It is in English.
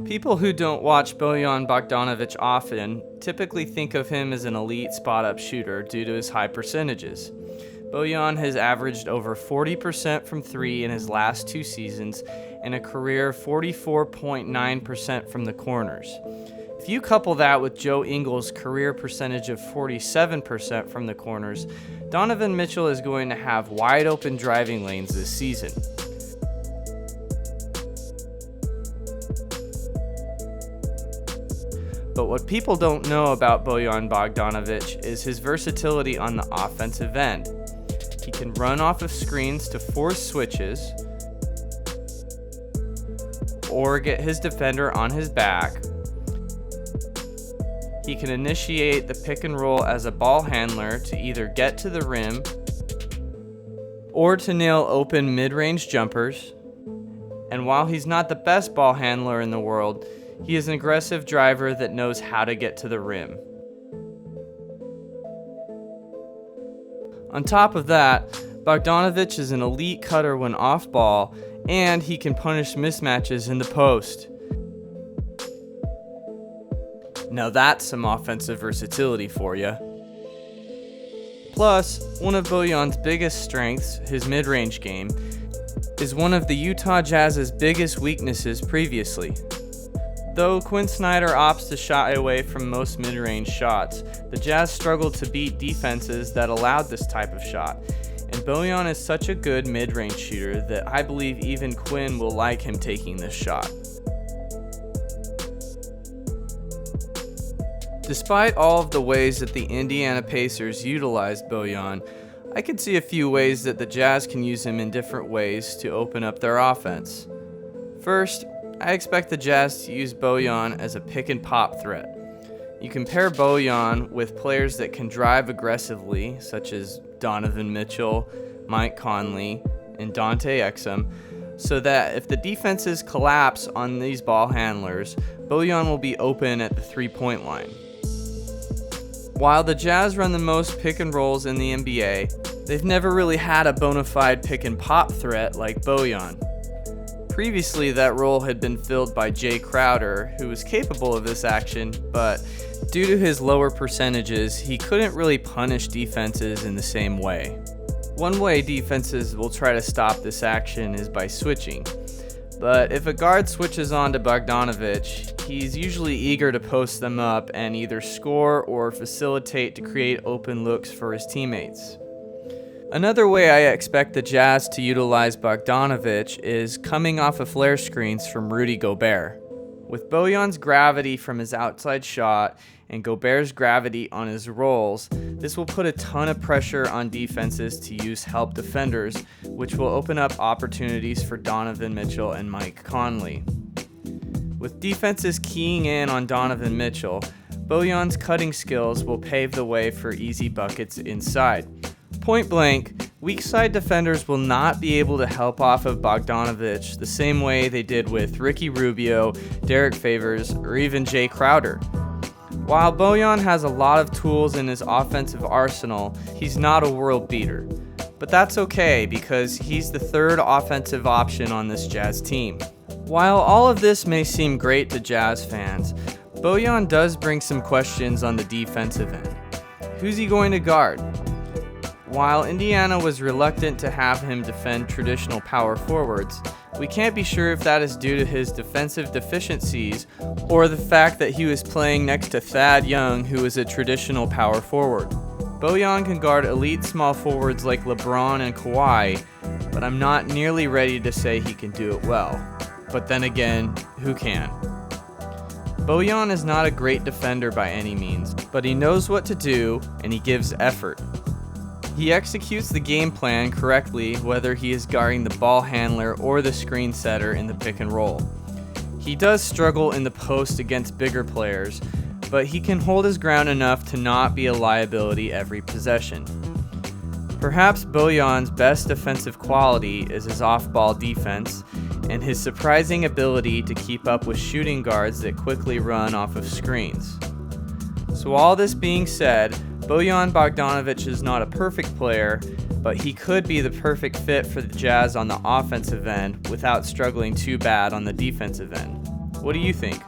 People who don't watch Bojan Bogdanovic often typically think of him as an elite spot-up shooter due to his high percentages. Bojan has averaged over 40% from three in his last 2 seasons and a career 44.9% from the corners. If you couple that with Joe Ingles' career percentage of 47% from the corners, Donovan Mitchell is going to have wide open driving lanes this season. But what people don't know about Bojan Bogdanovic is his versatility on the offensive end. He can run off of screens to force switches, or get his defender on his back. He can initiate the pick and roll as a ball handler to either get to the rim or to nail open mid-range jumpers. And while he's not the best ball handler in the world, he is an aggressive driver that knows how to get to the rim. On top of that, Bogdanovic is an elite cutter when off ball, and he can punish mismatches in the post. Now that's some offensive versatility for you. Plus, one of Bojan's biggest strengths, his mid-range game, is one of the Utah Jazz's biggest weaknesses previously. Though Quinn Snyder opts to shy away from most mid-range shots, the Jazz struggled to beat defenses that allowed this type of shot, and Bojan is such a good mid-range shooter that I believe even Quinn will like him taking this shot. Despite all of the ways that the Indiana Pacers utilized Bojan, I could see a few ways that the Jazz can use him in different ways to open up their offense. First, I expect the Jazz to use Bojan as a pick and pop threat. You can pair Bojan with players that can drive aggressively, such as Donovan Mitchell, Mike Conley, and Dante Exum, so that if the defenses collapse on these ball handlers, Bojan will be open at the three-point line. While the Jazz run the most pick and rolls in the NBA, they've never really had a bona fide pick and pop threat like Bojan. Previously, that role had been filled by Jay Crowder, who was capable of this action, but due to his lower percentages, he couldn't really punish defenses in the same way. One way defenses will try to stop this action is by switching. But if a guard switches on to Bogdanovic, he's usually eager to post them up and either score or facilitate to create open looks for his teammates. Another way I expect the Jazz to utilize Bogdanovic is coming off of flare screens from Rudy Gobert. With Bojan's gravity from his outside shot and Gobert's gravity on his rolls, this will put a ton of pressure on defenses to use help defenders, which will open up opportunities for Donovan Mitchell and Mike Conley. With defenses keying in on Donovan Mitchell, Bojan's cutting skills will pave the way for easy buckets inside. Point blank, weak side defenders will not be able to help off of Bogdanovic the same way they did with Ricky Rubio, Derek Favors, or even Jay Crowder. While Bojan has a lot of tools in his offensive arsenal, he's not a world beater. But that's okay because he's the third offensive option on this Jazz team. While all of this may seem great to Jazz fans, Bojan does bring some questions on the defensive end. Who's he going to guard? While Indiana was reluctant to have him defend traditional power forwards, we can't be sure if that is due to his defensive deficiencies or the fact that he was playing next to Thad Young, who is a traditional power forward. Bojan can guard elite small forwards like LeBron and Kawhi, but I'm not nearly ready to say he can do it well. But then again, who can? Bojan is not a great defender by any means, but he knows what to do and he gives effort. He executes the game plan correctly whether he is guarding the ball handler or the screen setter in the pick and roll. He does struggle in the post against bigger players, but he can hold his ground enough to not be a liability every possession. Perhaps Bojan's best defensive quality is his off-ball defense and his surprising ability to keep up with shooting guards that quickly run off of screens. So all this being said, Bojan Bogdanovic is not a perfect player, but he could be the perfect fit for the Jazz on the offensive end without struggling too bad on the defensive end. What do you think?